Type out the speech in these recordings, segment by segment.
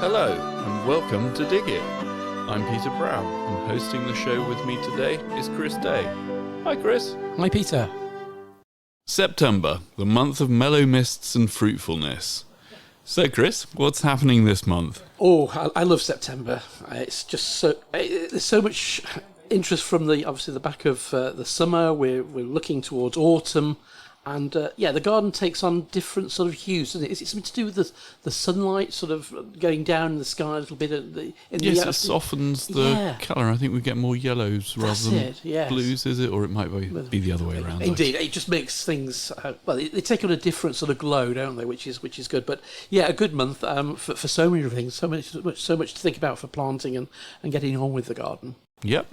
Hello, and welcome to Dig It. I'm Peter Brown, and hosting the show with me today is Chris Day. Hi, Chris. Hi, Peter. September, the month of mellow mists and fruitfulness. So, Chris, what's happening this month? Oh, I love September. It's just there's so much interest from the back of the summer. We're looking towards autumn. And the garden takes on different sort of hues, doesn't it? Is it something to do with the sunlight sort of going down in the sky a little bit? Yes, it softens the colour. I think we get more yellows rather than blues, is it? Or it might be the other way around. Indeed, it just makes things... they take on a different sort of glow, don't they? Which is good. But yeah, a good month for so many things, so much to think about for planting and getting on with the garden. Yep.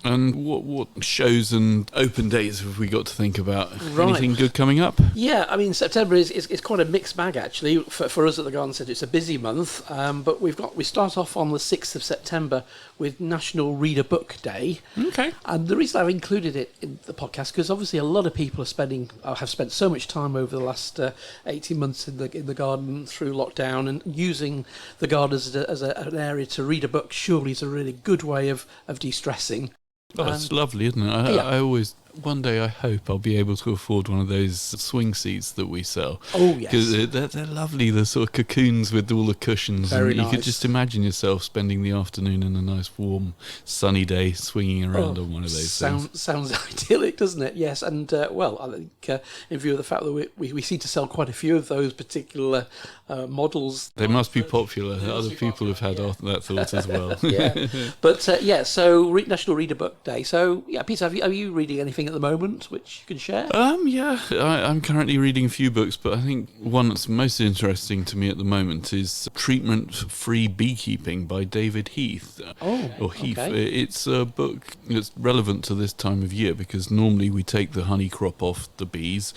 And what shows and open dates have we got to think about? Right. Anything good coming up? Yeah, I mean, September is quite a mixed bag, actually. For us at the Garden Centre, it's a busy month, but we start off on the 6th of September with National Read a Book Day. Okay. And the reason I've included it in the podcast, because obviously a lot of people have spent so much time over the last 18 months in the garden through lockdown, and using the garden as an area to read a book surely is a really good way of de-stressing. Oh, it's lovely, isn't it? I always, one day I hope I'll be able to afford one of those swing seats that we sell. Oh, yes. Because they're lovely, the sort of cocoons with all the cushions. Very nice. You could just imagine yourself spending the afternoon in a nice, warm, sunny day swinging around on one of those things. Sounds idyllic, doesn't it? Yes, and I think in view of the fact that we seem to sell quite a few of those particular models. They must be popular. Other people have had that thought as well. Yeah. But so National Read a Book Day. So, yeah, Peter, are you reading anything at the moment which you can share? Yeah, I'm currently reading a few books, but I think one that's most interesting to me at the moment is Treatment-Free Beekeeping by David Heath. Or Heath. Okay. It's a book that's relevant to this time of year because normally we take the honey crop off the bees,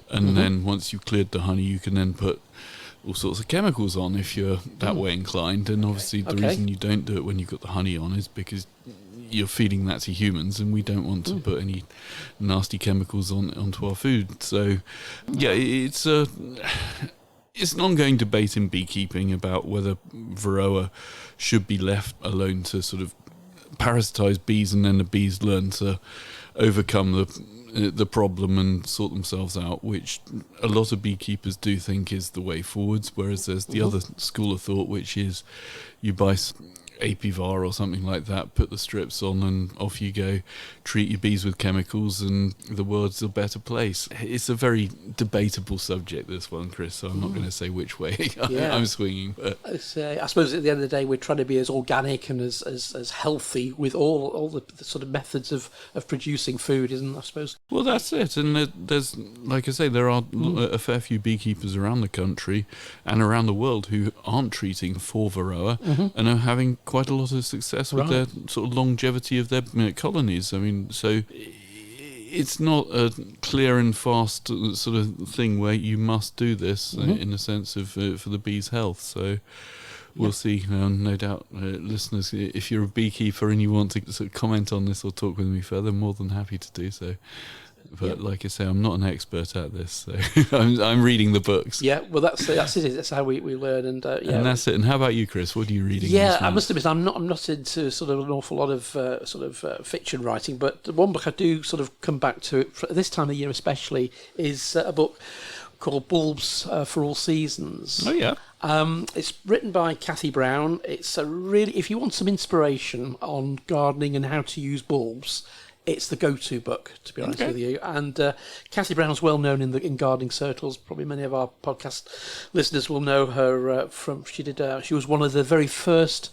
and then once you've cleared the honey, you can then put all sorts of chemicals on if you're that way inclined. And obviously the reason you don't do it when you've got the honey on is because you're feeding that to humans, and we don't want to put any nasty chemicals onto our food. So, yeah, it's an ongoing debate in beekeeping about whether Varroa should be left alone to sort of parasitize bees, and then the bees learn to overcome the problem and sort themselves out, which a lot of beekeepers do think is the way forwards, whereas there's the other school of thought, which is you buy Apivar or something like that, put the strips on and off you go, treat your bees with chemicals and the world's a better place. It's a very debatable subject, this one, Chris, so I'm not going to say which way I'm swinging. But I suppose at the end of the day we're trying to be as organic and as healthy with all the sort of methods of producing food, isn't it, I suppose? Well, that's it, and there's, like I say, there are a fair few beekeepers around the country and around the world who aren't treating for Varroa and are having quite a lot of success with their sort of longevity of their colonies. I mean, so it's not a clear and fast sort of thing where you must do this in a sense of for the bees' health. So we'll see. No doubt, listeners, if you're a beekeeper and you want to sort of comment on this or talk with me further, I'm more than happy to do so. But like I say, I'm not an expert at this, so I'm reading the books. Yeah, well, that's it. That's how we learn, and and that's it. And how about you, Chris? What are you reading? Yeah, I must admit, I'm not into sort of an awful lot of fiction writing, but the one book I do sort of come back to this time of year, especially, is a book called Bulbs for All Seasons. Oh yeah. It's written by Cathy Brown. It's a really, if you want some inspiration on gardening and how to use bulbs, it's the go-to book, to be honest with you. And Cathy Brown's well known in gardening circles. Probably many of our podcast listeners will know her from. She was one of the very first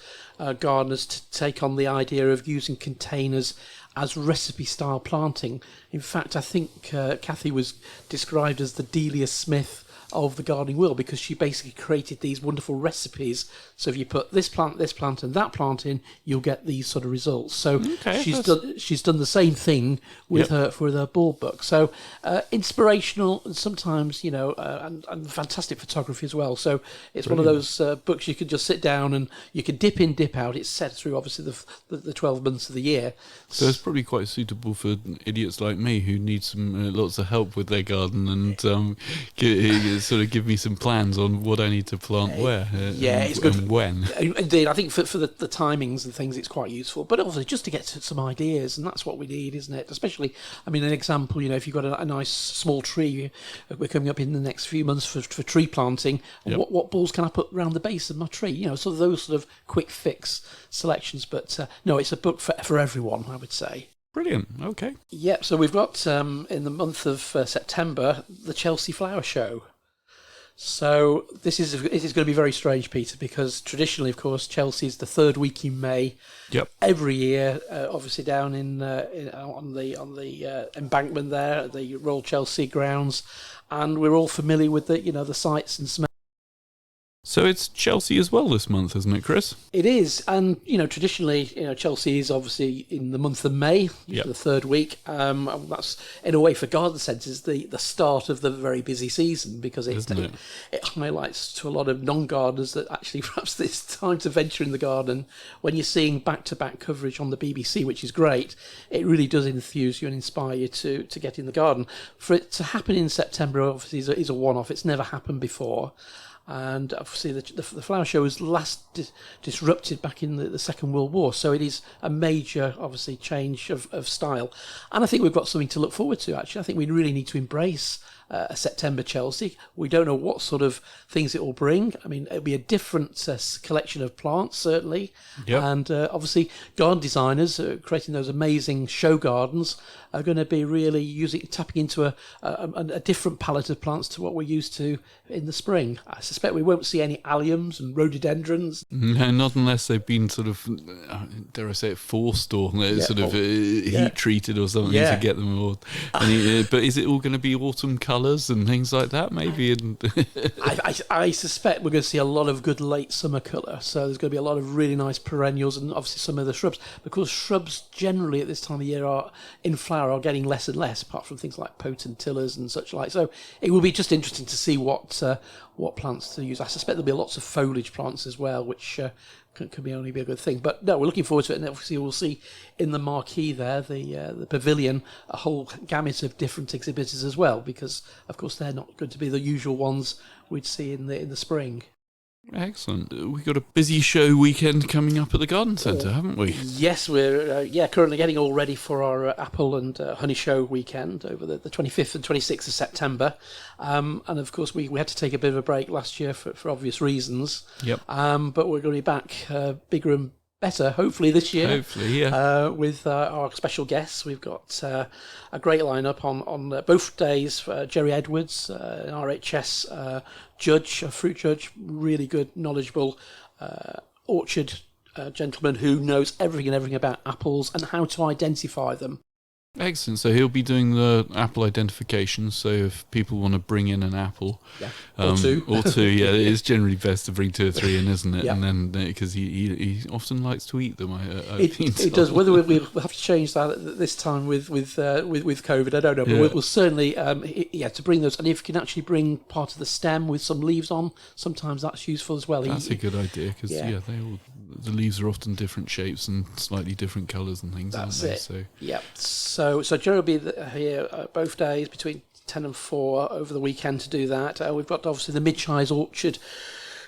gardeners to take on the idea of using containers as recipe-style planting. In fact, I think Cathy was described as the Delia Smith of the gardening world, because she basically created these wonderful recipes. So if you put this plant, and that plant in, you'll get these sort of results. So she's done the same thing with her bulb book. So inspirational, and sometimes and fantastic photography as well. So it's one of those books you can just sit down and you can dip in, dip out. It's set through obviously the 12 months of the year. So it's probably quite suitable for idiots like me who need some lots of help with their garden and sort of give me some plans on what I need to plant where. It's good. And when. Indeed, I think for the timings and things, it's quite useful. But also just to get some ideas, and that's what we need, isn't it? Especially, I mean, an example, if you've got a nice small tree, we're coming up in the next few months for tree planting. Yep. What balls can I put around the base of my tree? So those sort of quick fix selections. But no, it's a book for everyone, I would say. Brilliant. Okay. Yep. So we've got in the month of September the Chelsea Flower Show. So it is going to be very strange, Peter, because traditionally, of course, Chelsea's the third week in May. Yep. Every year, obviously down on the embankment there at the Royal Chelsea grounds, and we're all familiar with the sights and smells. So it's Chelsea as well this month, isn't it, Chris? It is, and traditionally, Chelsea is obviously in the month of May, the third week. That's in a way for garden centres the start of the very busy season, because it highlights to a lot of non-gardeners that actually perhaps it's time to venture in the garden. When you're seeing back-to-back coverage on the BBC, which is great, it really does enthuse you and inspire you to get in the garden. For it to happen in September, obviously, is a one-off. It's never happened before. And obviously the flower show was last disrupted back in the Second World War, so it is a major, obviously, change of style. And I think we've got something to look forward to, actually. I think we really need to embrace a September Chelsea. We don't know what sort of things it will bring. I mean, it'll be a different collection of plants, certainly. Yep. And obviously, garden designers creating those amazing show gardens are going to be really tapping into a different palette of plants to what we're used to in the spring. I suspect we won't see any alliums and rhododendrons. No, not unless they've been sort of, dare I say it, forced or heat treated or something to get them all. But is it all going to be autumn colours and things like that, maybe? I suspect we're going to see a lot of good late summer colour. So there's going to be a lot of really nice perennials and obviously some of the shrubs, because shrubs generally at this time of year are in flower, are getting less and less, apart from things like potentillas and such like. So it will be just interesting to see what plants to use. I suspect there'll be lots of foliage plants as well, which could only be a good thing. But no, we're looking forward to it, and obviously we'll see in the marquee there, the pavilion, a whole gamut of different exhibitors as well, because of course they're not going to be the usual ones we'd see in the spring. Excellent. We've got a busy show weekend coming up at the garden centre, haven't we? Yes, we're currently getting all ready for our apple and honey show weekend over the 25th and 26th of September. And of course, we had to take a bit of a break last year for obvious reasons. Yep. But we're going to be back bigger and better, hopefully, this year. Hopefully, yeah. With our special guests. We've got a great lineup on both days. Jerry Edwards, an RHS judge, a fruit judge, really good, knowledgeable orchard gentleman who knows everything about apples and how to identify them. Excellent. So he'll be doing the apple identification. So if people want to bring in an apple, or two, yeah, it's generally best to bring 2 or 3 in, isn't it? Yeah. And then because he often likes to eat them. It does. Whether we'll have to change that this time with COVID, I don't know. But we'll certainly to bring those. And if you can actually bring part of the stem with some leaves on, sometimes that's useful as well. That's a good idea, because the leaves are often different shapes and slightly different colours and things. That's aren't they? it. So yeah. So Joe will be here both days between 10 and 4 over the weekend to do that. We've got obviously the Midshires Orchard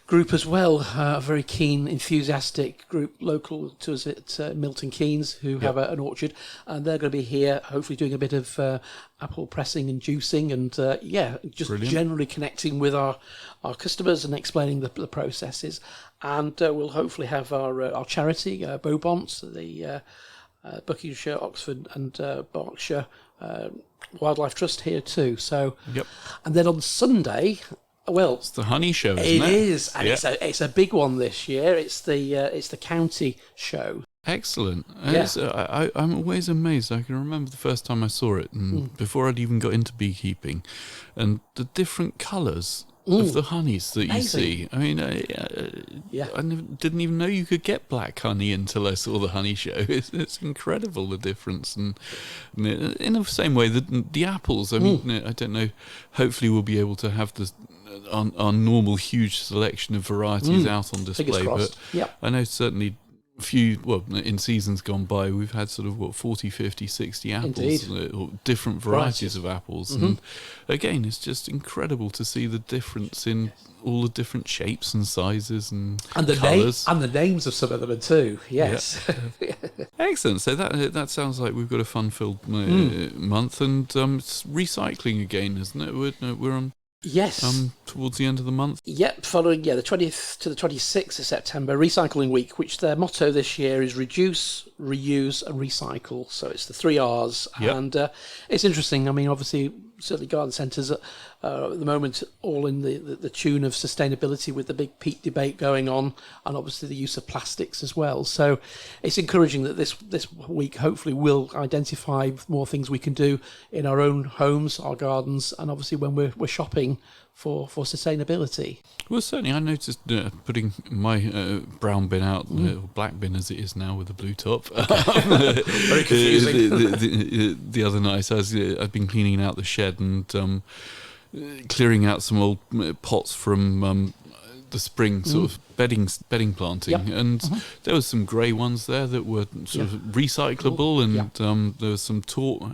group as well, a very keen, enthusiastic group local to us at Milton Keynes who have an orchard, and they're going to be here hopefully doing a bit of apple pressing and juicing and just Brilliant. Generally connecting with our customers and explaining the processes. And we'll hopefully have our charity, Bobont, the Buckinghamshire, Oxford and Berkshire Wildlife Trust here too. So, and then on Sunday, well, it's the honey show, isn't it? It is, and it's a big one this year. It's the county show. Excellent. I'm always amazed. I can remember the first time I saw it, and before I'd even got into beekeeping, and the different colours of the honeys that you see. I mean, I didn't even know you could get black honey until I saw the honey show. It's incredible, the difference. And in the same way, the apples, I mean, I don't know, hopefully we'll be able to have our normal huge selection of varieties out on display. But I know certainly in seasons gone by, we've had sort of 40, 50, 60 apples, Indeed. Or different varieties of apples. And again, it's just incredible to see the difference in all the different shapes and sizes and the colours. And the names of some of them too. Yes. Yeah. Excellent. So that sounds like we've got a fun-filled month, and it's recycling again, isn't it? We're on. Yes. Towards the end of the month. Yep, following the 20th to the 26th of September, Recycling Week, which their motto this year is reduce, reuse and recycle. So it's the 3 R's. Yep. And it's interesting. I mean, obviously, certainly garden centres at the moment all in the tune of sustainability with the big peat debate going on, and obviously the use of plastics as well. So it's encouraging that this week hopefully will identify more things we can do in our own homes, our gardens, and obviously when we're shopping for sustainability. Well, certainly, I noticed putting my brown bin out, or black bin as it is now with the blue top. Very confusing. The other night, I've been cleaning out the shed and clearing out some old pots from the spring sort of bedding planting, and there was some grey ones there that were sort of recyclable, and there was some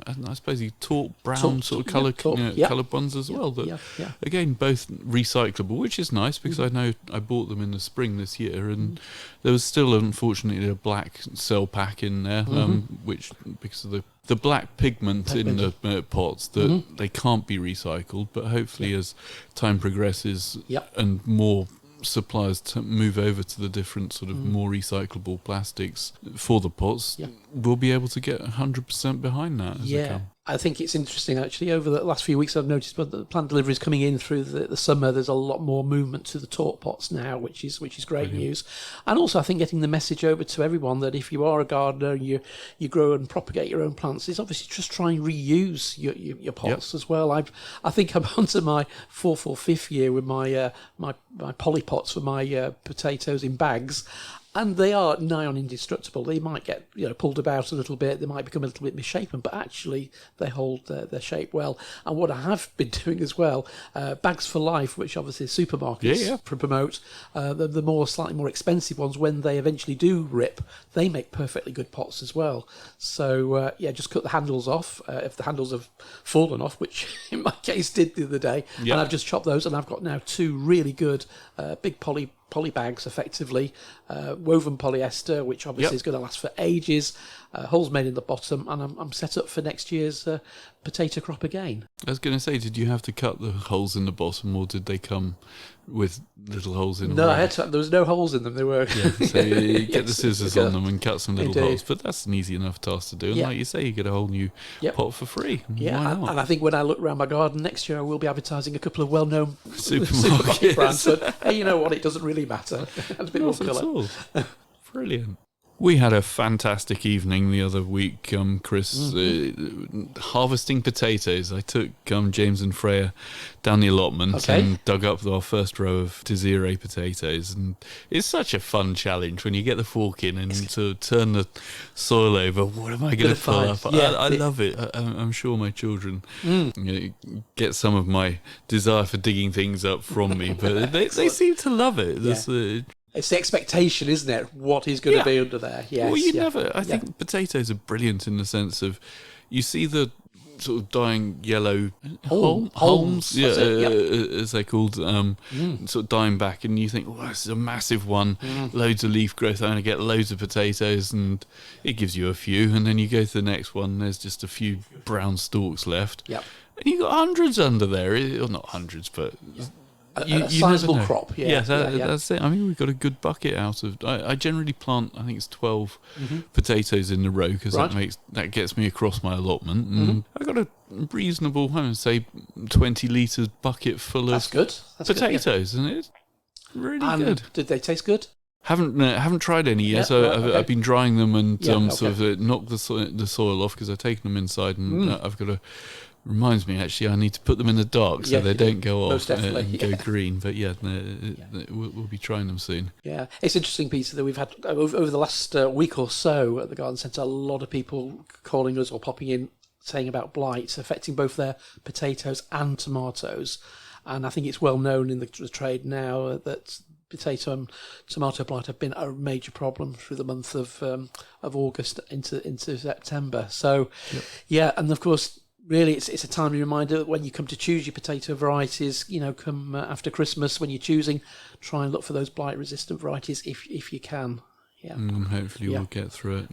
I suppose taupe brown sort of coloured ones as well. That again, both recyclable, which is nice because I know I bought them in the spring this year, and there was still unfortunately a black cell pack in there, which because of the black pigment in the pots that they can't be recycled, but hopefully as time progresses and more suppliers to move over to the different sort of more recyclable plastics for the pots, we'll be able to get 100% behind that as they come. I think it's interesting actually. Over the last few weeks I've noticed with the plant deliveries coming in through the summer, there's a lot more movement to the taupe pots now, which is great news. And also I think getting the message over to everyone that if you are a gardener and you grow and propagate your own plants, is obviously just try and reuse your pots as well. I think I'm onto my fourth or fifth year with my my poly pots for my potatoes in bags. And they are nigh on indestructible. They might get pulled about a little bit. They might become a little bit misshapen, but actually they hold their shape well. And what I have been doing as well, Bags for Life, which obviously supermarkets promote, the slightly more expensive ones, when they eventually do rip, they make perfectly good pots as well. So just cut the handles off if the handles have fallen off, which in my case did the other day. And I've just chopped those, and I've got now 2 really good big poly bags, effectively woven polyester, which obviously is going to last for ages, holes made in the bottom, and I'm set up for next year's potato crop again. I was going to say, did you have to cut the holes in the bottom, or did they come with little holes in them? No, I had to. There was no holes in them. They were. So you get the scissors on them and cut some little holes. But that's an easy enough task to do. And like you say, you get a whole new pot for free. Yeah, and I think when I look around my garden next year, I will be advertising a couple of well-known supermarket brands. But hey, you know what? It doesn't really matter. Adds a bit more colour. Brilliant. We had a fantastic evening the other week, Chris, harvesting potatoes. I took James and Freya down the allotment and dug up our first row of Desiree potatoes. And it's such a fun challenge when you get the fork in and sort of turn the soil over. What am I going to pull up? I love it. I'm sure my children get some of my desire for digging things up from me, but they seem to love it. It's the expectation, isn't it? What is going to be under there? Yes. Well, you never. I think potatoes are brilliant in the sense of you see the sort of dying yellow holmes, as they're called, sort of dying back, and you think, "Oh, this is a massive one, loads of leaf growth. I'm going to get loads of potatoes," and it gives you a few, and then you go to the next one. There's just a few brown stalks left, and you got hundreds under there, or not hundreds, but. A sizable crop, that's it. I mean, we've got a good bucket out of. I generally plant, I think it's 12 potatoes in the row because that gets me across my allotment. And I got a reasonable, I would say, 20 litre bucket full of potatoes, and it's really good. Did they taste good? Haven't tried any yet. I've been drying them and sort of knocked the soil off because I've taken them inside, and I've got to. Reminds me, actually, I need to put them in the dark so they don't go off and go green. But we'll be trying them soon. Yeah, it's an interesting piece that we've had over the last week or so at the garden centre. A lot of people calling us or popping in saying about blight affecting both their potatoes and tomatoes. And I think it's well known in the trade now that potato and tomato blight have been a major problem through the month of August into September. So, yeah, and of course, really, it's a timely reminder that when you come to choose your potato varieties, come after Christmas, when you're choosing, try and look for those blight-resistant varieties if you can. Yeah, and hopefully we'll get through it.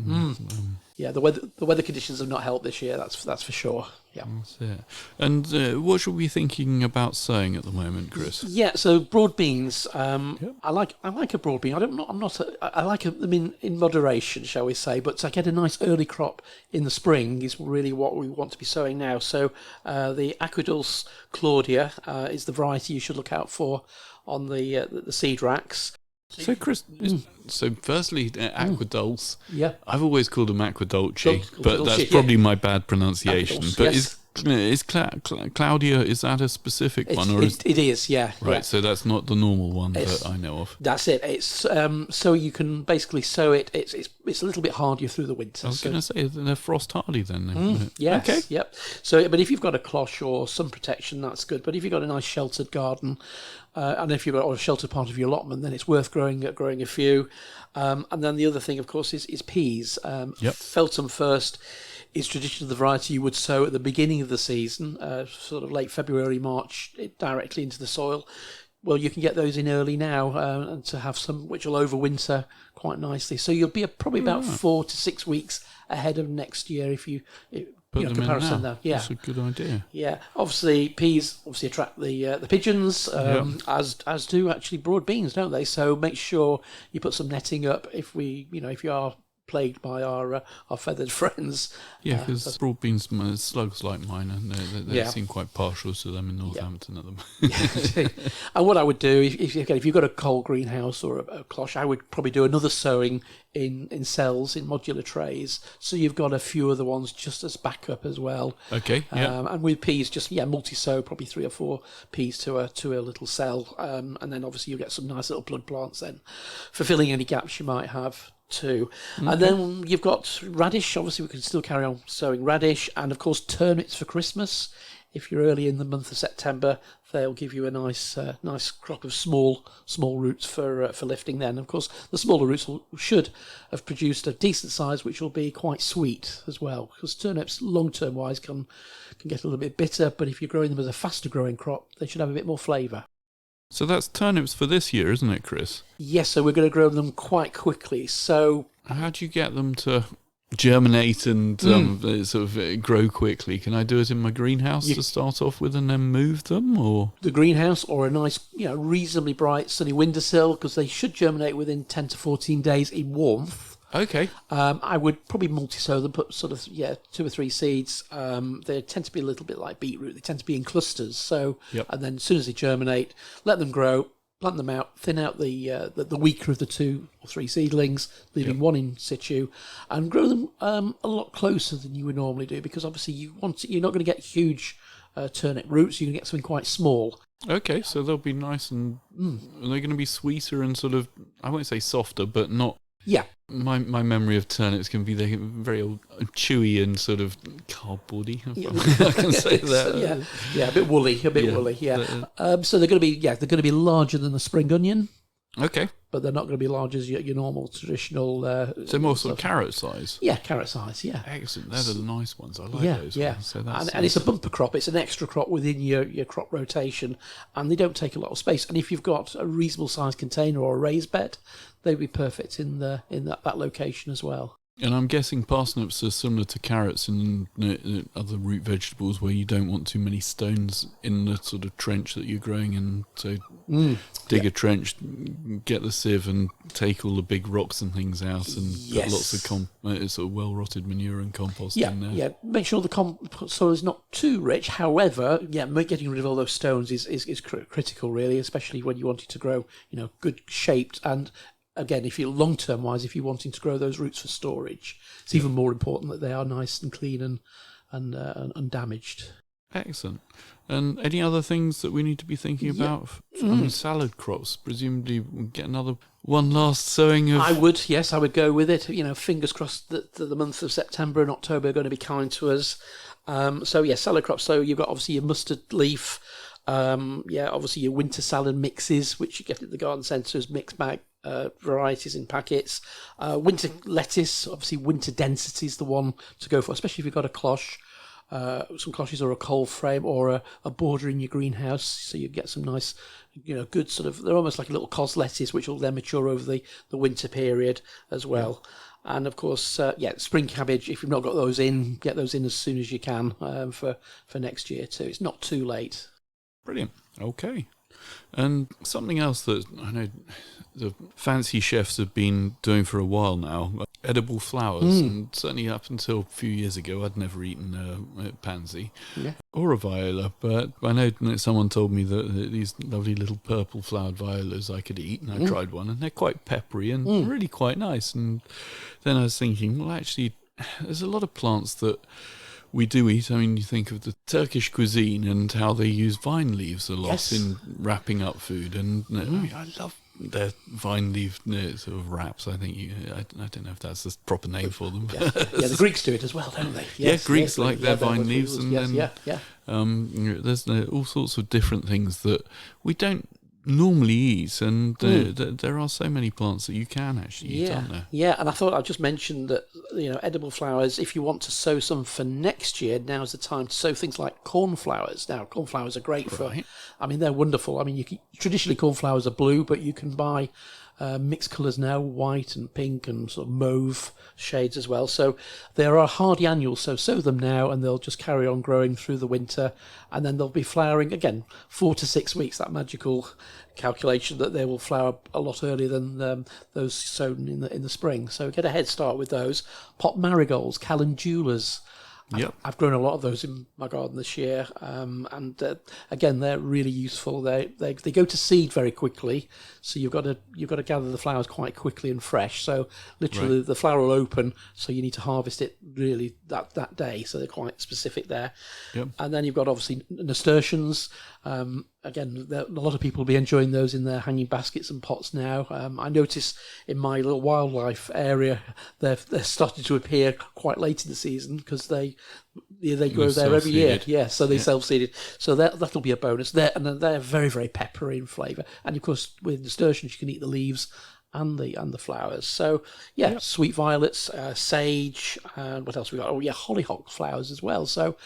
Yeah, the weather conditions have not helped this year. That's for sure. Yeah, that's it. And what should we be thinking about sowing at the moment, Chris? Yeah, so broad beans. I like a broad bean. I like them in moderation, shall we say? But to get a nice early crop in the spring is really what we want to be sowing now. So the Aquadulce Claudia is the variety you should look out for on the seed racks. So, Chris, so firstly, Aquadulce. Yeah. I've always called them Aquadulce, but Aquadulce, that's probably my bad pronunciation. Aquadulce, But yes. is Claudia, is that a specific one? Or it is, yeah. Right, yeah. so that's not the normal one that I know of. That's it. It's so you can basically sow it. It's a little bit hardier through the winter. I was going to say, they're frost hardy then. Yes. Okay. Yep. So, but if you've got a cloche or sun protection, that's good. But if you've got a nice sheltered garden, and if you've got a sheltered part of your allotment, then it's worth growing a few. And then the other thing, of course, is peas. Feltham first is traditionally the variety you would sow at the beginning of the season, sort of late February, March, directly into the soil. Well, you can get those in early now, and to have some which will overwinter quite nicely. So you'll be probably about 4 to 6 weeks ahead of next year if you Put them comparison in now. there. Yeah, That's a good idea. Yeah, obviously peas attract the pigeons, as do actually broad beans, don't they? So make sure you put some netting up if you are plagued by our feathered friends. Yeah, because broad beans, slugs like mine, and they seem quite partial to them in Northampton at the moment. And what I would do, if you've got a cold greenhouse or a cloche, I would probably do another sowing in cells, in modular trays, so you've got a few other ones just as backup as well. Okay, yeah. And with peas, just multi-sow, probably 3 or 4 peas to a little cell, and then obviously you'll get some nice little plug plants then, fulfilling any gaps you might have too. Okay. And then you've got radish. Obviously we can still carry on sowing radish, and of course turnips for Christmas. If you're early in the month of September, they'll give you a nice crop of small roots for lifting then. Of course, the smaller roots should have produced a decent size, which will be quite sweet as well, because turnips long-term wise can get a little bit bitter, but if you're growing them as a faster growing crop, they should have a bit more flavour. So that's turnips for this year, isn't it, Chris? Yes, so we're going to grow them quite quickly. So how do you get them to germinate and sort of grow quickly? Can I do it in my greenhouse to start off with and then move them, or the greenhouse, or a nice, reasonably bright sunny windowsill, because they should germinate within 10 to 14 days in warmth. Okay. I would probably multi-sow them, put sort of 2 or 3 seeds. They tend to be a little bit like beetroot. They tend to be in clusters. So, and then as soon as they germinate, let them grow, plant them out, thin out the weaker of the 2 or 3 seedlings, leaving one in situ, and grow them a lot closer than you would normally do, because obviously you're not going to get huge turnip roots. You're going to get something quite small. Okay, so they'll be nice and are they going to be sweeter and sort of, I won't say softer, but not. Yeah. My memory of turnips can be very chewy and sort of cardboardy. I can say that. A bit woolly, woolly. Yeah. So they're going to be larger than the spring onion. Okay. But they're not going to be large as your normal traditional. So more sort of carrot size. Yeah, carrot size. Yeah. Excellent. They're the nice ones. I like those. Yeah. Ones. So and it's a bumper crop. It's an extra crop within your crop rotation, and they don't take a lot of space. And if you've got a reasonable sized container or a raised bed, they'd be perfect in that location as well. And I'm guessing parsnips are similar to carrots and other root vegetables, where you don't want too many stones in the sort of trench that you're growing in. So dig a trench, get the sieve, and take all the big rocks and things out, and put lots of sort of well-rotted manure and compost in there. Yeah, make sure the soil is not too rich. However, getting rid of all those stones is critical, really, especially when you want it to grow, good shaped. And again, if you're long-term wise, if you're wanting to grow those roots for storage, it's even more important that they are nice and clean and undamaged. Excellent. And any other things that we need to be thinking about? Salad crops, presumably we'll get one last sowing of. I would go with it. Fingers crossed that the month of September and October are going to be kind to us. Salad crops. So you've got obviously your mustard leaf. Obviously your winter salad mixes, which you get at the garden centres, mixed bag varieties in packets. Winter lettuce, obviously winter density is the one to go for, especially if you've got a cloche. Some cloches or a cold frame or a border in your greenhouse, so you get some nice, good sort of, they're almost like a little cos lettuce, which will then mature over the winter period as well. And of course, spring cabbage, if you've not got those in, get those in as soon as you can for next year too. It's not too late. Brilliant. Okay. And something else that I know the fancy chefs have been doing for a while now, edible flowers. And certainly up until a few years ago, I'd never eaten a pansy or a viola. But I know that someone told me that these lovely little purple flowered violas I could eat, and I tried one, and they're quite peppery and really quite nice. And then I was thinking, well, actually, there's a lot of plants that we do eat. I mean, you think of the Turkish cuisine and how they use vine leaves a lot in wrapping up food. And I love their vine leaf sort of wraps. I think I don't know if that's the proper name for them. The Greeks do it as well, don't they? Greeks like their vine leaves. And then there's all sorts of different things that we don't normally eat, and there are so many plants that you can actually eat, aren't there? Yeah, and I thought I'd just mention that edible flowers, if you want to sow some for next year, now's the time to sow things like cornflowers. Now, cornflowers are great they're wonderful. I mean, traditionally cornflowers are blue, but you can buy mixed colours now, white and pink and sort of mauve shades as well. So there are hardy annuals, so sow them now and they'll just carry on growing through the winter, and then they'll be flowering again 4 to 6 weeks, that magical calculation that they will flower a lot earlier than those sown in the spring. So get a head start with those. Pot marigolds, calendulas. I've grown a lot of those in my garden this year, and again, they're really useful. They go to seed very quickly, so you've got to gather the flowers quite quickly and fresh. So literally, the flower will open, so you need to harvest it really that day. So they're quite specific there. And then you've got obviously nasturtiums. Again, a lot of people will be enjoying those in their hanging baskets and pots now. I notice in my little wildlife area, they're starting to appear quite late in the season because they grow there every year. Yeah, so they self-seeded. So that'll be a bonus. They're very, very peppery in flavour. And of course, with nasturtiums, you can eat the leaves and the flowers. So sweet violets, sage, and what else we got? Hollyhock flowers as well. So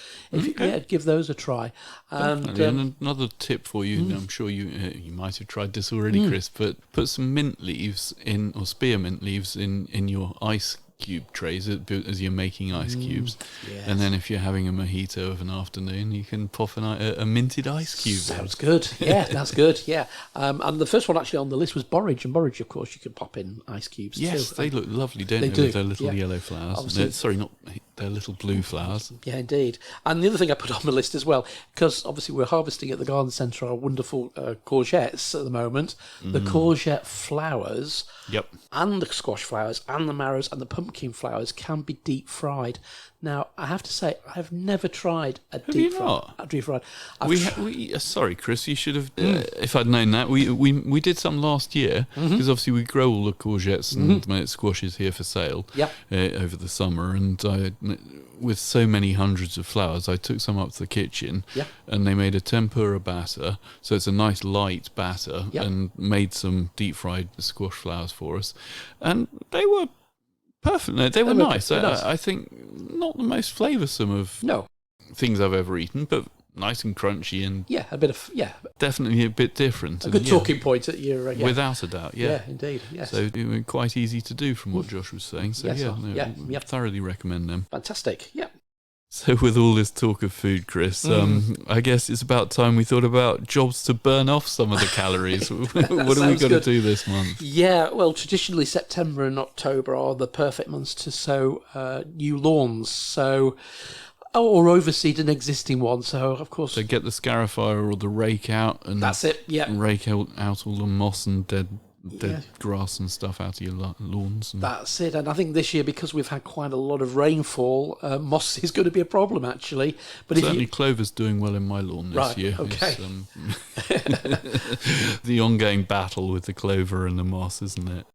give those a try. And another tip for you, I'm sure you might have tried this already, Chris, but put some mint leaves in, or spearmint leaves in your ice cube trays as you're making ice cubes. And then if you're having a mojito of an afternoon, you can pop a minted ice cube. Sounds good. Yeah, that's good. Yeah. And the first one actually on the list was borage, and borage, of course, you can pop in ice cubes too. They look lovely, don't they? With their little yellow flowers. Not their little blue flowers. Yeah, indeed. And the other thing I put on the list as well, because obviously we're harvesting at the garden centre our wonderful courgettes at the moment. The courgette flowers and the squash flowers and the marrows and the pumpkin flowers can be deep fried. Now, I have to say, I've never tried a deep fried. Sorry, Chris, you should have. If I'd known that, we did some last year because obviously we grow all the courgettes and squashes here for sale over the summer, and with so many hundreds of flowers, I took some up to the kitchen and they made a tempura batter, so it's a nice light batter, and made some deep fried squash flowers for us, and they were perfect. They were nice. I think not the most flavoursome of things I've ever eaten, but nice and crunchy and a bit of definitely a bit different. A good talking point at your without a doubt. Yeah, indeed. Yes. So it was quite easy to do from what Josh was saying. So thoroughly recommend them. Fantastic. Yeah. So with all this talk of food, Chris, I guess it's about time we thought about jobs to burn off some of the calories. What are we going to do this month? Yeah, well, traditionally September and October are the perfect months to sow new lawns. So, or overseed an existing one. So, of course... So get the scarifier or the rake out. And that's it, rake out all the moss and dead grass and stuff out of your lawns. That's it. And I think this year, because we've had quite a lot of rainfall, moss is going to be a problem, actually. But certainly clover's doing well in my lawn this year. Okay. It's, the ongoing battle with the clover and the moss, isn't it?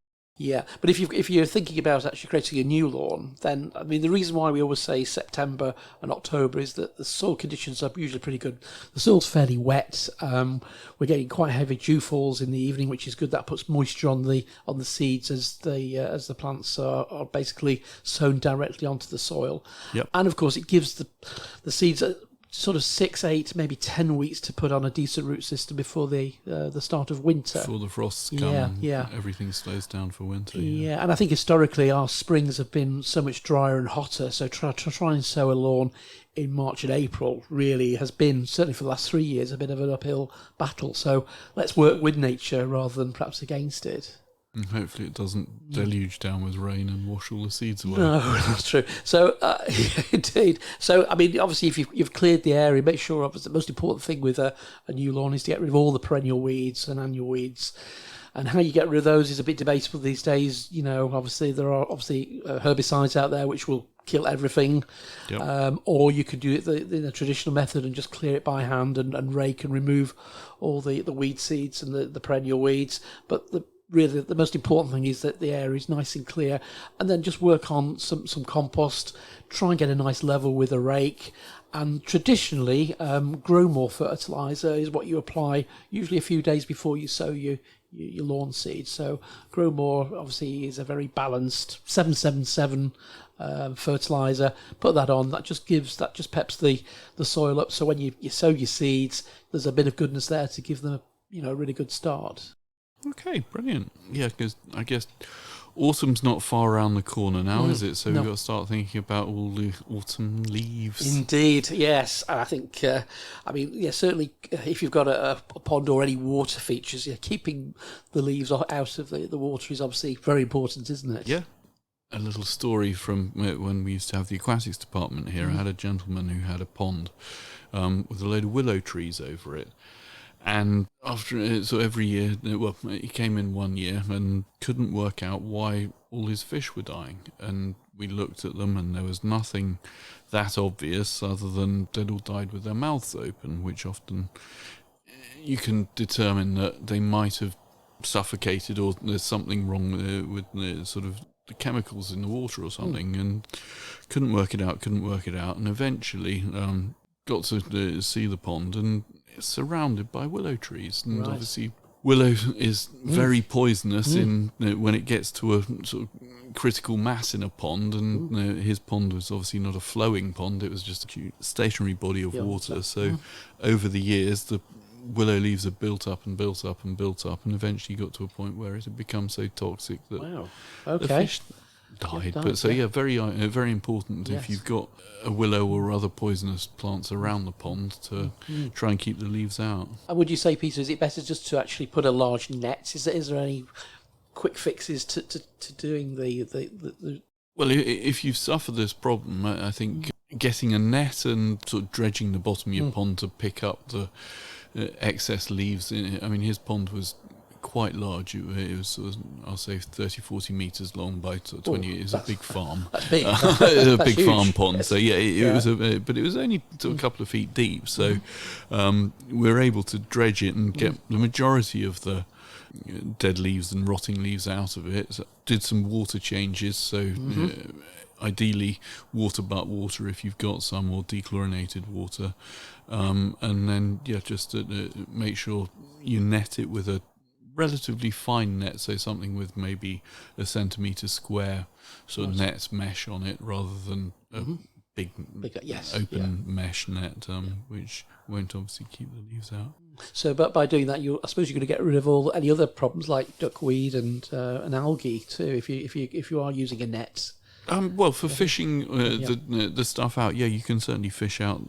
Yeah, but if you're thinking about actually creating a new lawn, then I mean the reason why we always say September and October is that the soil conditions are usually pretty good. The soil's fairly wet. We're getting quite heavy dewfalls in the evening, which is good. That puts moisture on the seeds as the plants are basically sown directly onto the soil. Yep. And of course, it gives the seeds sort of 6, 8, maybe 10 weeks to put on a decent root system before the start of winter. Before the frosts come, everything slows down for winter. Yeah, and I think historically our springs have been so much drier and hotter, so try and sow a lawn in March and April really has been, certainly for the last 3 years, a bit of an uphill battle. So let's work with nature rather than perhaps against it. And hopefully it doesn't deluge down with rain and wash all the seeds away. No, that's true. So, indeed. So, I mean, obviously, if you've cleared the area, make sure, obviously, the most important thing with a new lawn is to get rid of all the perennial weeds and annual weeds. And how you get rid of those is a bit debatable these days. You know, obviously, there are herbicides out there which will kill everything. Yep. Or you could do it the traditional method and just clear it by hand and rake and remove all the weed seeds and the perennial weeds. But really, the most important thing is that the area is nice and clear, and then just work on some compost, try and get a nice level with a rake, and traditionally, grow more fertiliser is what you apply usually a few days before you sow your lawn seeds. So grow more obviously is a very balanced 777 fertiliser. Put that on. That just peps the soil up. So when you sow your seeds, there's a bit of goodness there to give them a really good start. Okay, brilliant. Yeah, because I guess autumn's not far around the corner now, is it? So we've got to start thinking about all the autumn leaves. Indeed, yes. And I think, certainly if you've got a pond or any water features, keeping the leaves out of the water is obviously very important, isn't it? Yeah. A little story from when we used to have the aquatics department here. I had a gentleman who had a pond with a load of willow trees over it. And so every year, he came in one year and couldn't work out why all his fish were dying. And we looked at them and there was nothing that obvious other than they'd all died with their mouths open, which often you can determine that they might have suffocated or there's something wrong with the sort of the chemicals in the water or something, and couldn't work it out. And eventually got to see the pond, and it's surrounded by willow trees, and obviously willow is very poisonous when it gets to a sort of critical mass in a pond, and his pond was obviously not a flowing pond, it was just a stationary body of water. So over the years the willow leaves have built up and built up and built up, and eventually got to a point where it had become so toxic that the fish died. Very very important if you've got a willow or other poisonous plants around the pond to try and keep the leaves out. And would you say, Peter, is it better just to actually put a large net? Is there any quick fixes to doing the Well, if you've suffered this problem, I think getting a net and sort of dredging the bottom of your pond to pick up the excess leaves in it. I mean, his pond was quite large. It was sort of, I'll say 30-40 metres long by 20. It was a big farm. That's big. A big huge. farm pond. Yes. So it was but it was only a couple of feet deep. So we were able to dredge it and get the majority of the dead leaves and rotting leaves out of it. So did some water changes. So ideally water butt water if you've got some, or dechlorinated water, and then just to make sure you net it with a relatively fine net, so something with maybe a centimetre square sort of net mesh on it, rather than a big open mesh net, which won't obviously keep the leaves out. So, but by doing that, I suppose you're going to get rid of any other problems like duckweed and algae too, if you are using a net. Well, for fishing the stuff out, you can certainly fish out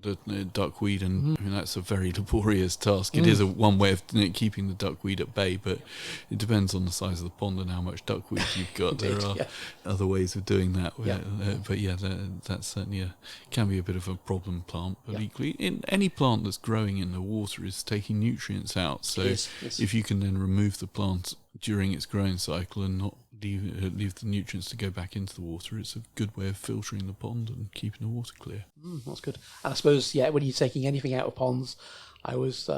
the duckweed, and I mean, that's a very laborious task. It is one way of keeping the duckweed at bay, but it depends on the size of the pond and how much duckweed you've got. There are other ways of doing that. That's certainly can be a bit of a problem plant. But equally, in any plant that's growing in the water is taking nutrients out. So if you can then remove the plant during its growing cycle and not leave the nutrients to go back into the water, it's a good way of filtering the pond and keeping the water clear. That's good. And I suppose, when you're taking anything out of ponds, I always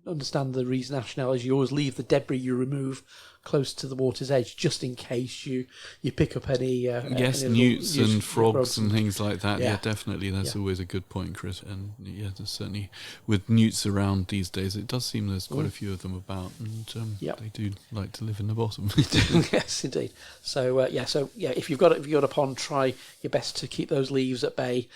understand the rationale is you always leave the debris you remove close to the water's edge, just in case you pick up any yes, any newts little and frogs and things like that. Yeah. Yeah, definitely. That's always a good point, Chris. And yeah, there's certainly with newts around these days, it does seem there's quite a few of them about, and they do like to live in the bottom. Yes, indeed. So if you've got a pond, try your best to keep those leaves at bay.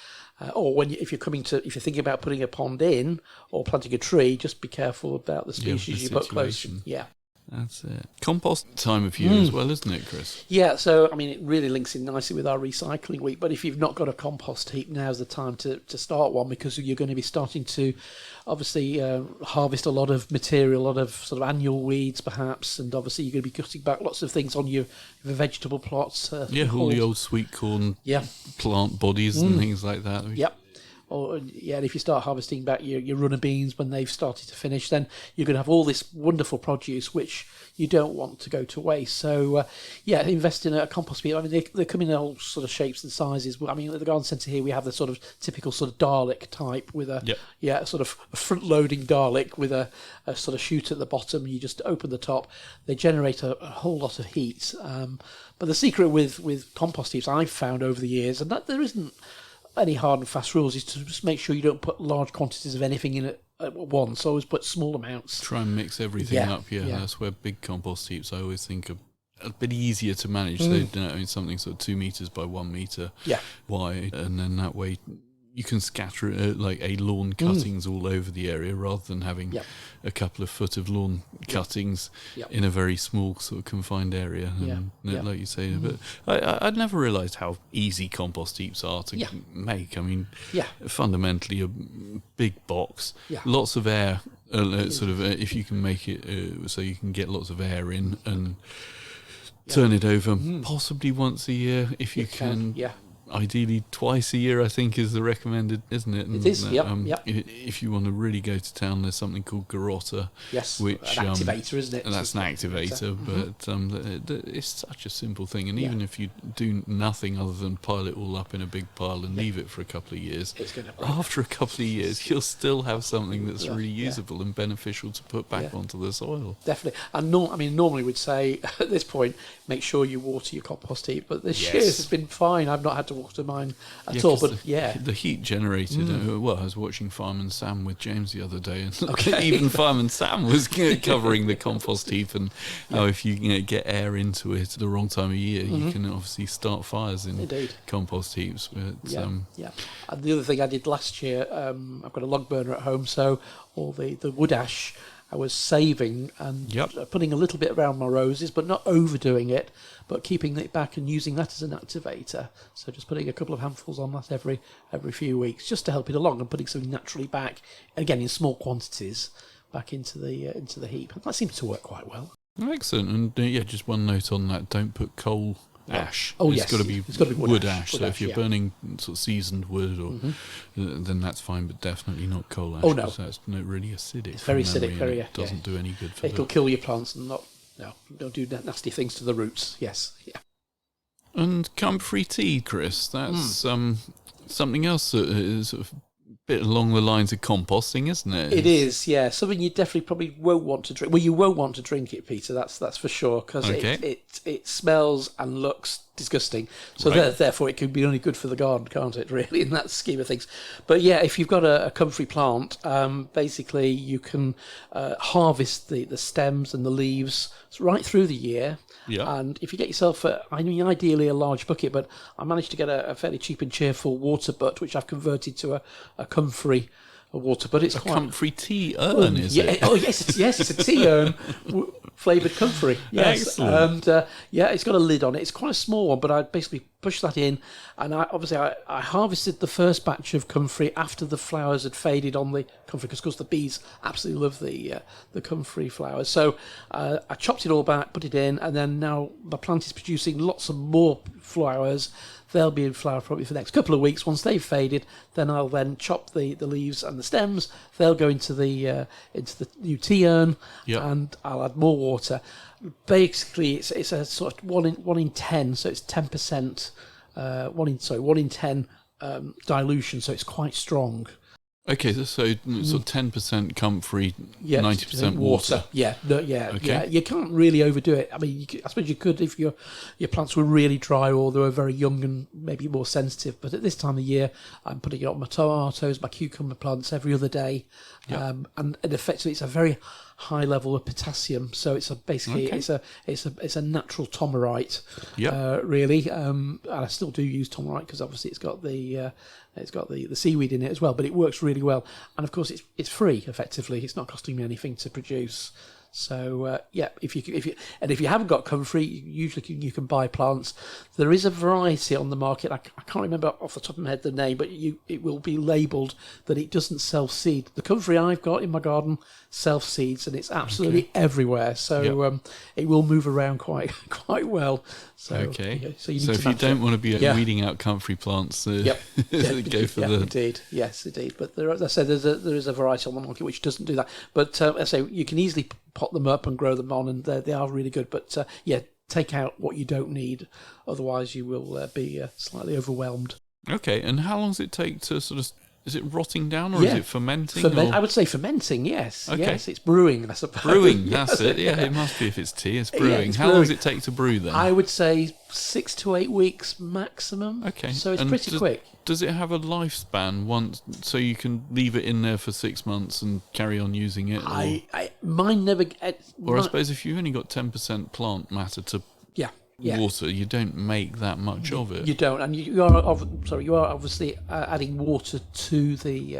Or if you're thinking about putting a pond in or planting a tree, just be careful about the species you put close. Yeah. That's it. Compost time of year as well, isn't it, Chris? Yeah, so I mean, it really links in nicely with our recycling week. But if you've not got a compost heap, now's the time to start one, because you're going to be starting to, obviously, harvest a lot of material, a lot of sort of annual weeds, perhaps, and obviously you're going to be cutting back lots of things on your vegetable plots. All the old sweet corn plant bodies and things like that. Yep. And if you start harvesting back your runner beans when they've started to finish, then you're going to have all this wonderful produce which you don't want to go to waste. So, invest in a compost heap. I mean, they come in all sort of shapes and sizes. I mean, at the garden centre here, we have the sort of typical sort of Dalek type with sort of a front-loading Dalek with a sort of chute at the bottom. You just open the top. They generate a whole lot of heat. But the secret with compost heaps I've found over the years, and that there isn't any hard and fast rules, is to just make sure you don't put large quantities of anything in it at once. Always put small amounts. Try and mix everything up. Yeah, that's where big compost heaps I always think are a bit easier to manage. Something sort of 2 meters by 1 meter wide, and then that way you can scatter like a lawn cuttings all over the area, rather than having a couple of foot of lawn cuttings in a very small sort of confined area. And like you say, but I'd never realised how easy compost heaps are to make. I mean, fundamentally a big box, lots of air, if you can make it so you can get lots of air in and turn it over possibly once a year if you can. Ideally twice a year, I think, is the recommended, isn't it? It is, If you want to really go to town, there's something called Garotta. Yes, which, an activator, isn't it? And that's an activator, but it's such a simple thing. And even if you do nothing other than pile it all up in a big pile and leave it for a couple of years, after a couple of years, you'll still have something that's really usable and beneficial to put back onto the soil. Definitely. And normally we'd say at this point, make sure you water your compost heap. But this year has been fine. I've not had to water mine at all. But the heat generated. I was watching Fireman Sam with James the other day, and even Fireman Sam was covering the compost heap, and how if you get air into it at the wrong time of year, you can obviously start fires in compost heaps. But, And the other thing I did last year, I've got a log burner at home, so all the wood ash I was saving and putting a little bit around my roses, but not overdoing it, but keeping it back and using that as an activator. So just putting a couple of handfuls on that every few weeks, just to help it along, and putting something naturally back, again in small quantities, back into the heap. And that seems to work quite well. Excellent. And just one note on that: don't put coal ash. It's got to be wood ash. So if you're burning sort of seasoned wood, or then that's fine, but definitely not coal ash. Oh no, that's really acidic. It's very acidic. It doesn't do any good for It'll kill your plants and don't do nasty things to the roots. Yes, And Comfrey Tea, Chris. That's something else that is sort of bit along the lines of composting, isn't it? It is, yeah. Something you definitely probably won't want to drink. Well, you won't want to drink it, Peter. That's for sure, because it smells and looks disgusting. So therefore, it could be only good for the garden, can't it? Really, in that scheme of things. But yeah, if you've got a comfrey plant, basically you can harvest the stems and the leaves right through the year. Yeah. And if you get yourself, ideally a large bucket, but I managed to get a fairly cheap and cheerful water butt, which I've converted to a comfrey water butt. It's quite Comfrey tea urn, is it? Oh yes, it's a tea urn flavoured comfrey. Yes. Excellent. And it's got a lid on it. It's quite a small one, but I basically pushed that in, and I harvested the first batch of comfrey after the flowers had faded on the comfrey, because of course the bees absolutely love the comfrey flowers. So I chopped it all back, put it in, and then now my plant is producing lots of more flowers. They'll be in flower probably for the next couple of weeks. Once they've faded, then I'll then chop the leaves and the stems. They'll go into the new tea urn, and I'll add more water. Basically, it's a sort of 1 in 10, so it's 10%. 1 in 10 dilution, so it's quite strong. Okay, so sort of 10% comfrey, Yeah, 90% water. Yeah, Okay. yeah. You can't really overdo it. I mean, I suppose you could if your plants were really dry or they were very young and maybe more sensitive. But at this time of year, I'm putting it on my tomatoes, my cucumber plants every other day, and effectively it's a very high level of potassium. So it's basically it's a natural tomerite, really. And I still do use tomerite because obviously it's got the seaweed in it as well, but it works really well. And of course, it's free. Effectively, it's not costing me anything to produce. So if you haven't got comfrey, usually you can buy plants. There is a variety on the market. I can't remember off the top of my head the name, but it will be labelled that it doesn't self-seed. The comfrey I've got in my garden self-seeds, and it's absolutely everywhere. So it will move around quite well. So so if you don't want to be weeding out comfrey plants, go for the. Indeed, yes, indeed. But as I said, there is a variety on the market which doesn't do that. But I say you can easily pot them up and grow them on, and they are really good. But take out what you don't need, otherwise you will be slightly overwhelmed. Okay, and how long does it take to sort of? Is it rotting down or is it fermenting? I would say fermenting, yes. Okay. Yes, it's brewing, I suppose. Brewing, that's it. Yeah, it must be if it's tea, it's brewing. How long does it take to brew then? I would say 6 to 8 weeks maximum. Okay. So it's pretty quick. Does it have a lifespan so you can leave it in there for 6 months and carry on using it? Mine never... I suppose if you've only got 10% plant matter to water, you don't make that much of it. You don't, and you are obviously adding water to the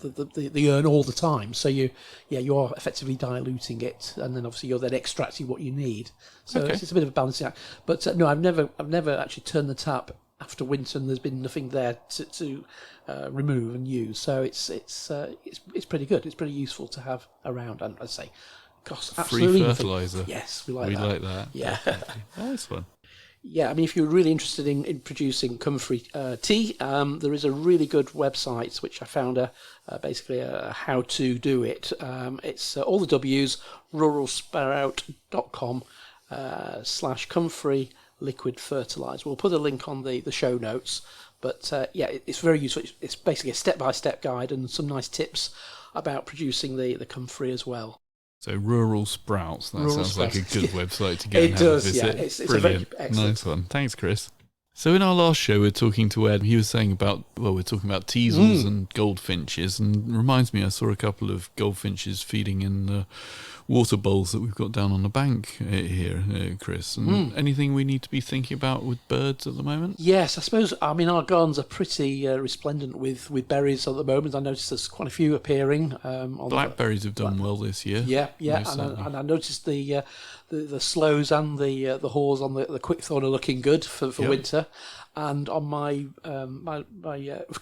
the urn all the time. So you are effectively diluting it, and then obviously you're then extracting what you need. So it's a bit of a balancing act. But no, I've never actually turned the tap after winter, and there's been nothing there to remove and use. So it's pretty good. It's pretty useful to have around, and I'd say. Costs absolutely free fertiliser. Nothing. Yes, we like that. Yeah. Nice one. Yeah, I mean, if you're really interested in producing comfrey tea, there is a really good website which I found basically how to do it. It's all the W's, ruralsprout.com /comfrey liquid fertiliser. We'll put a link on the show notes. But it's very useful. It's basically a step-by-step guide and some nice tips about producing the comfrey as well. So Rural Sprouts, sounds like a good website to go and have a visit. Yeah, it's brilliant. Excellent. Nice one. Thanks, Chris. So in our last show, we were talking to Ed. He was saying we're talking about teasels and goldfinches, and reminds me, I saw a couple of goldfinches feeding in the water bowls that we've got down on the bank here, Chris. And anything we need to be thinking about with birds at the moment? Yes, I suppose. I mean, our gardens are pretty resplendent with berries at the moment. I noticed there's quite a few appearing. Blackberries have done well this year. Yeah, and I noticed the sloes and the haws on the quickthorn are looking good for winter. And on my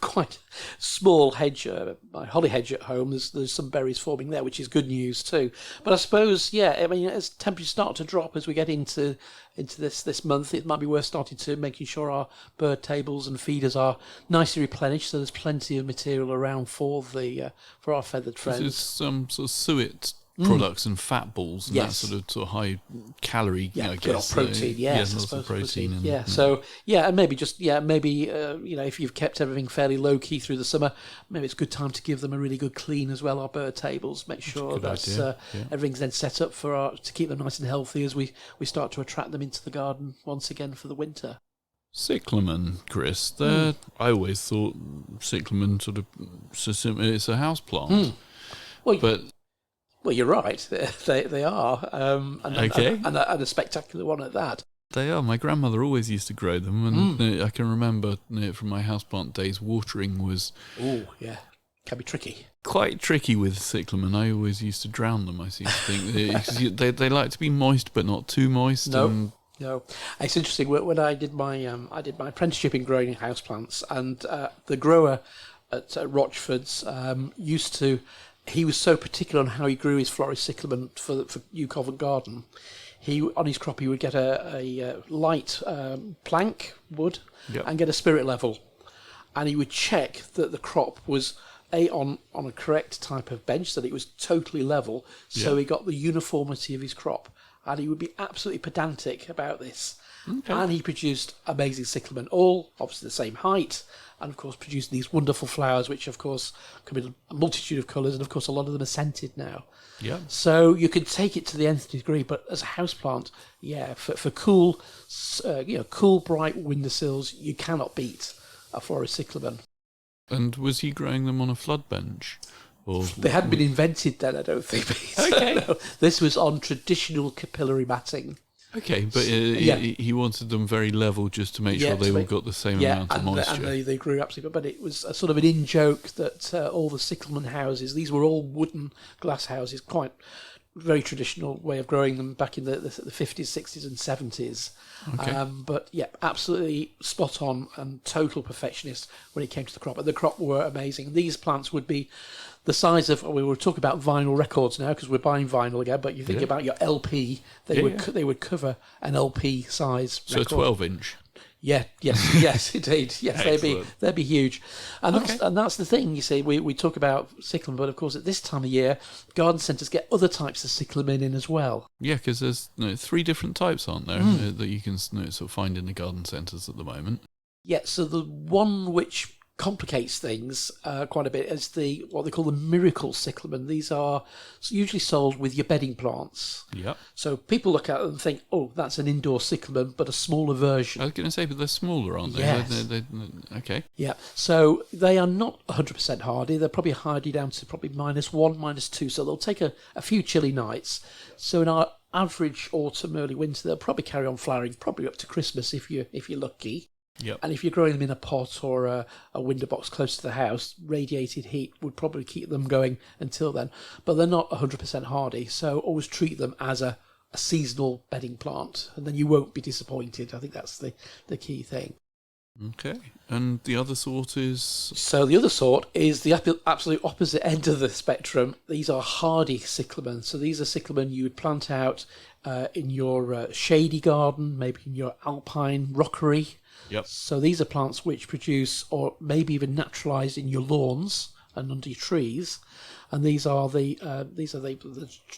quite small hedge, my holly hedge at home, there's some berries forming there, which is good news too. But I suppose, I mean, as temperatures start to drop as we get into this month, it might be worth starting to making sure our bird tables and feeders are nicely replenished, so there's plenty of material around for our feathered friends. This is some sort of suet products and fat balls and that sort of high calorie, I guess. Protein, lots of protein. And maybe if you've kept everything fairly low key through the summer, maybe it's a good time to give them a really good clean as well. Our bird tables, make sure that everything's then set up to keep them nice and healthy as we start to attract them into the garden once again for the winter. Cyclamen, Chris. I always thought cyclamen it's a house plant. Well, you're right. They are, and a spectacular one at that. They are. My grandmother always used to grow them, and I can remember from my houseplant days, watering was can be tricky. Quite tricky with cyclamen. I always used to drown them. I seem to think they like to be moist, but not too moist. No, it's interesting. When I did my apprenticeship in growing houseplants, and the grower at Rochford's used to. He was so particular on how he grew his florist cyclamen for New Covent Garden. On his crop he would get a light plank wood and get a spirit level, and he would check that the crop was on a correct type of bench, that it was totally level, so he got the uniformity of his crop, and he would be absolutely pedantic about this. And he produced amazing cyclamen, all obviously the same height, and of course producing these wonderful flowers, which of course come in a multitude of colours, and of course a lot of them are scented now. Yeah. So you could take it to the nth degree, but as a houseplant, for cool, cool, bright windowsills, you cannot beat a forest cyclamen. And was he growing them on a flood bench? Or They hadn't been invented then, I don't think. Okay. No, this was on traditional capillary matting. Okay, but he wanted them very level just to make sure they all got the same amount of moisture. And they grew absolutely. But it was a sort of an in-joke that all the cyclamen houses, these were all wooden glass houses, quite very traditional way of growing them back in the 50s, 60s and 70s. Okay. But yeah, absolutely spot on and total perfectionist when it came to the crop. And the crop were amazing. These plants would be the size of, we were talking about vinyl records now because we're buying vinyl again, but you think about your LP, they would cover an LP size record. So a 12-inch. Yeah, yes, indeed. Yes, they'd be huge. And that's the thing, you see, we talk about cyclamen, but of course at this time of year, garden centres get other types of cyclamen in as well. Yeah, because there's 3 different types, aren't there, that you can sort of find in the garden centres at the moment. Yeah, so the one which complicates things quite a bit is what they call the miracle cyclamen. These are usually sold with your bedding plants. Yep. So people look at it and think, oh, that's an indoor cyclamen, but a smaller version. I was going to say, but they're smaller, aren't they? Yes. Okay. Yeah, so they are not 100% hardy. They're probably hardy down to probably -1, -2, so they'll take a few chilly nights. So in our average autumn, early winter, they'll probably carry on flowering probably up to Christmas if you're lucky. Yep. And if you're growing them in a pot or a window box close to the house, radiated heat would probably keep them going until then. But they're not 100% hardy, so always treat them as a seasonal bedding plant, and then you won't be disappointed. I think that's the key thing. Okay. And the other sort is? So the other sort is the absolute opposite end of the spectrum. These are hardy cyclamen. So these are cyclamen you would plant out in your shady garden, maybe in your alpine rockery. Yep. So these are plants which produce, or maybe even naturalise in your lawns and under your trees, and these are the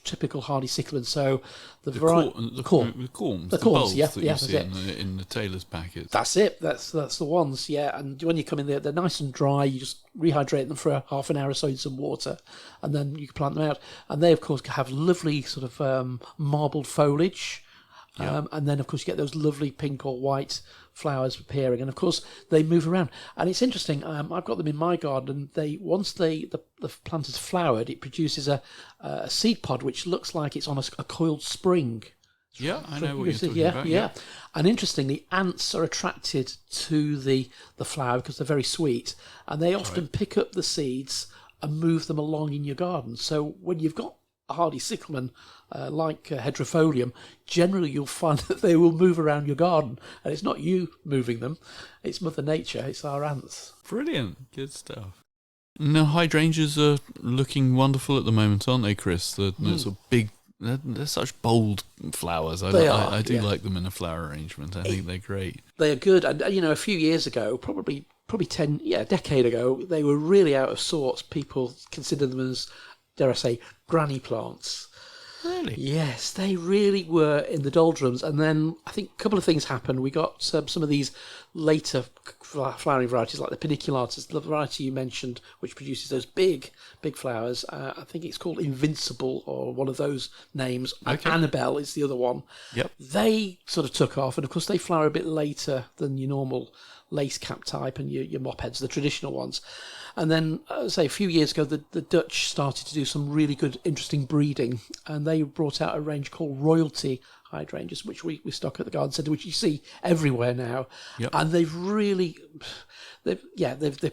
typical hardy cyclamen. So the corms, bulbs yeah, that you see in the tailor's packets. That's it. That's the ones. Yeah, and when you come in there, they're nice and dry. You just rehydrate them for half an hour or so in some water, and then you can plant them out. And they, of course, have lovely sort of marbled foliage. Yeah. And then, of course, you get those lovely pink or white flowers appearing, and of course they move around. And it's interesting. I've got them in my garden. Once the plant has flowered, it produces a seed pod which looks like it's on a coiled spring. Yeah, I know what you're talking about. Yeah. And interestingly, ants are attracted to the flower because they're very sweet, and they often pick up the seeds and move them along in your garden. So when you've got a hardy cyclamen like Hydrofolium, generally you'll find that they will move around your garden, and it's not you moving them, it's Mother Nature, it's our ants. Brilliant, good stuff. Now, hydrangeas are looking wonderful at the moment, aren't they, Chris? They're sort of big, they're such bold flowers. I do like them in a flower arrangement. I think they're great. They are good, and a few years ago, probably a decade ago, they were really out of sorts. People considered them as, dare I say, granny plants. Really? Yes, they really were in the doldrums. And then I think a couple of things happened. We got some of these later flowering varieties, like the paniculatus, the variety you mentioned, which produces those big flowers. I think it's called Invincible, or one of those names. Okay. Annabelle is the other one. Yep. They sort of took off, and of course they flower a bit later than your normal lace cap type and your mop heads, the traditional ones. And then, say, a few years ago, the Dutch started to do some really good, interesting breeding, and they brought out a range called Royalty hydrangeas, which we stock at the garden centre, which you see everywhere now. Yep. And they've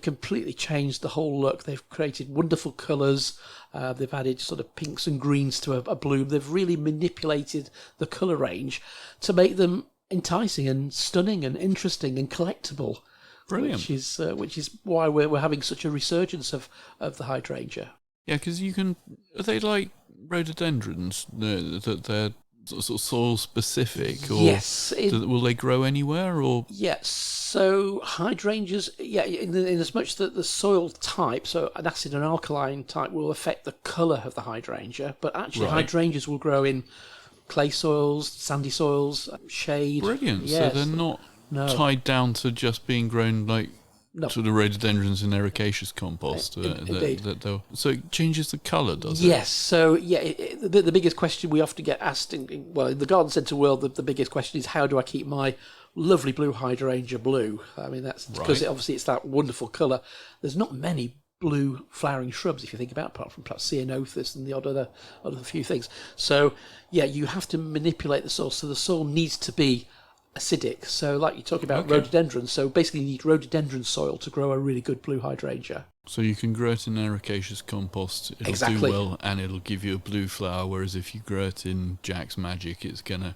completely changed the whole look. They've created wonderful colours. They've added sort of pinks and greens to a bloom. They've really manipulated the colour range to make them enticing and stunning and interesting and collectible. Brilliant. Which is why we're having such a resurgence of the hydrangea. Yeah, because are they like rhododendrons? That they're sort of soil specific, or yes, will they grow anywhere? Or yes, so hydrangeas, in as much that the soil type, so an acid and alkaline type, will affect the colour of the hydrangea, but actually hydrangeas will grow in clay soils, sandy soils, shade. Brilliant. Yes. So they're not No. tied down to just being grown like No. sort of rhododendrons in ericaceous compost. Indeed. So it changes the colour, does it? Yes. So, the biggest question we often get asked, in the garden centre world, the biggest question is, how do I keep my lovely blue hydrangea blue? I mean, that's because obviously it's that wonderful colour. There's not many blue flowering shrubs, if you think about it, apart from perhaps ceanothus and the odd other few things. So, you have to manipulate the soil. So the soil needs to be acidic. So like you talk about rhododendrons, so basically you need rhododendron soil to grow a really good blue hydrangea. So you can grow it in ericaceous compost, it'll do well, and it'll give you a blue flower, whereas if you grow it in Jack's Magic, it's going to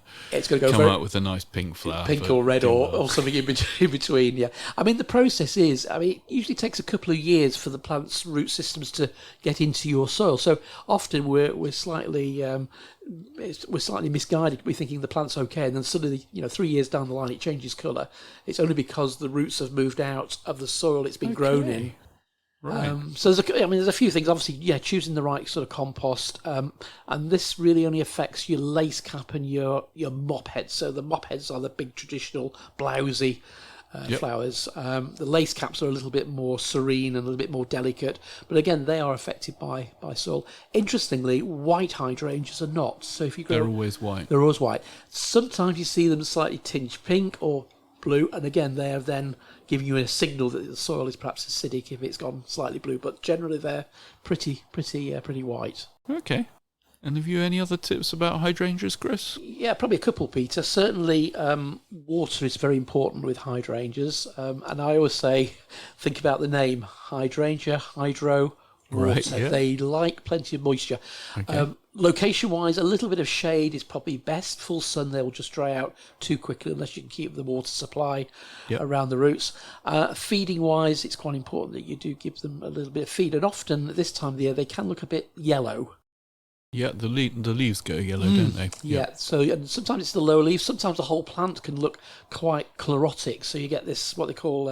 come out with a nice pink flower. Pink or red or something in between, yeah. I mean, the process is, it usually takes a couple of years for the plant's root systems to get into your soil. So often we're slightly misguided. We're thinking the plant's okay, and then suddenly, 3 years down the line, it changes colour. It's only because the roots have moved out of the soil it's been grown in. Right. So there's a few things. Obviously, choosing the right sort of compost, and this really only affects your lace cap and your mop heads. So the mop heads are the big traditional blousy flowers. The lace caps are a little bit more serene and a little bit more delicate, but again, they are affected by soil. Interestingly, white hydrangeas are not. So if you grow, they're always white. They're always white. Sometimes you see them slightly tinged pink or blue, and again, they are then giving you a signal that the soil is perhaps acidic if it's gone slightly blue. But generally, they're pretty white. Okay. And have you any other tips about hydrangeas, Chris? Yeah, probably a couple, Peter. Certainly, water is very important with hydrangeas, and I always say, think about the name: hydrangea, hydro. Water. Right, yeah. They like plenty of moisture. Okay. Location-wise, a little bit of shade is probably best. Full sun, they will just dry out too quickly unless you can keep the water supply around the roots. Feeding-wise, it's quite important that you do give them a little bit of feed. And often, at this time of the year, they can look a bit yellow. Yeah, the leaves go yellow, don't they? Yeah, so and sometimes it's the lower leaves. Sometimes the whole plant can look quite chlorotic. So you get this, what they call...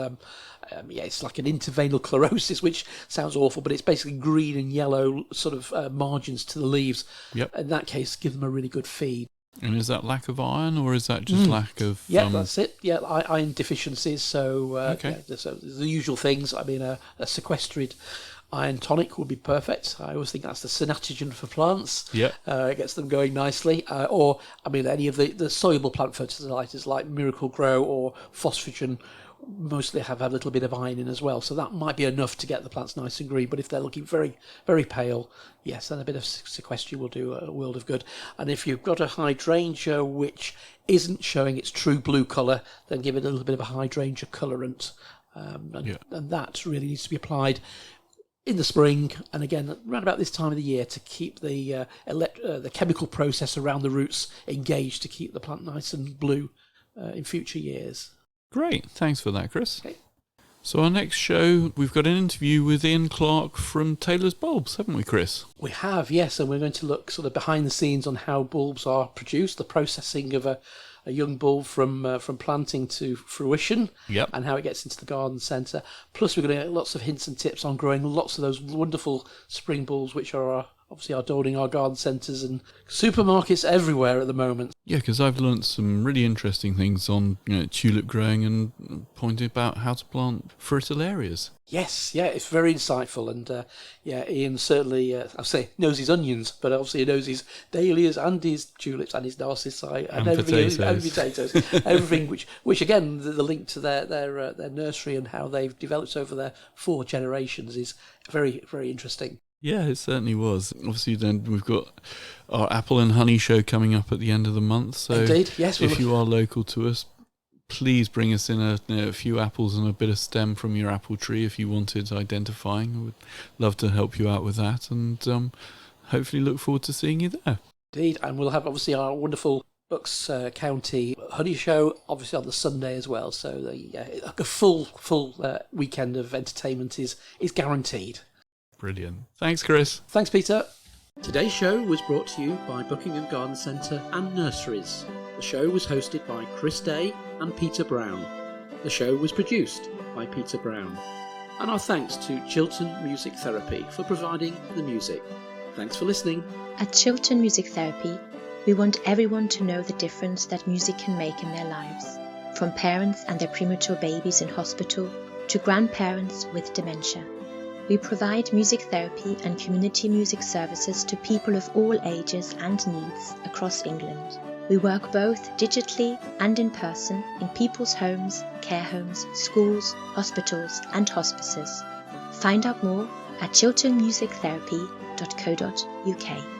it's like an interveinal chlorosis, which sounds awful, but it's basically green and yellow sort of margins to the leaves. Yep. In that case, give them a really good feed. And is that lack of iron, or is that just lack of... Yeah, that's it. Yeah, iron deficiencies. So, so the usual things. I mean, a sequestered iron tonic would be perfect. I always think that's the synatogen for plants. Yeah. It gets them going nicely. Or, any of the soluble plant fertilizers like Miracle Grow or Phosphagen mostly have a little bit of iron in as well, so that might be enough to get the plants nice and green. But if they're looking very, very pale, yes, then a bit of sequester will do a world of good. And if you've got a hydrangea which isn't showing its true blue colour, then give it a little bit of a hydrangea colorant, and that really needs to be applied in the spring, and again around about this time of the year, to keep the chemical process around the roots engaged, to keep the plant nice and blue in future years. Great, thanks for that, Chris. Okay. So our next show, we've got an interview with Ian Clark from Taylor's Bulbs, haven't we, Chris? We have, yes, and we're going to look sort of behind the scenes on how bulbs are produced, the processing of a young bulb from planting to fruition, and how it gets into the garden centre. Plus, we're going to get lots of hints and tips on growing lots of those wonderful spring bulbs, which are obviously adorning our garden centres and supermarkets everywhere at the moment. Yeah, because I've learnt some really interesting things on tulip growing and pointing about how to plant fritillarias. Yes, yeah, it's very insightful, and Ian certainly, I'll say, knows his onions, but obviously he knows his dahlias and his tulips and his narcissi and everything, and potatoes, everything. Which again, the link to their nursery and how they've developed over their 4 generations is very, very interesting. Yeah, it certainly was. Obviously, then we've got our apple and honey show coming up at the end of the month. So indeed, yes. If you are local to us, please bring us in a few apples and a bit of stem from your apple tree if you wanted identifying. We'd love to help you out with that, and hopefully look forward to seeing you there. Indeed, and we'll have obviously our wonderful Bucks County honey show obviously on the Sunday as well. So a full weekend of entertainment is guaranteed. Brilliant. Thanks, Chris. Thanks, Peter. Today's show was brought to you by Buckingham Garden Centre and Nurseries. The show was hosted by Chris Day and Peter Brown. The show was produced by Peter Brown. And our thanks to Chilton Music Therapy for providing the music. Thanks for listening. At Chilton Music Therapy, We want everyone to know the difference that music can make in their lives, from parents and their premature babies in hospital to grandparents with dementia. We provide music therapy and community music services to people of all ages and needs across England. We work both digitally and in person in people's homes, care homes, schools, hospitals and hospices. Find out more at chiltonmusictherapy.co.uk.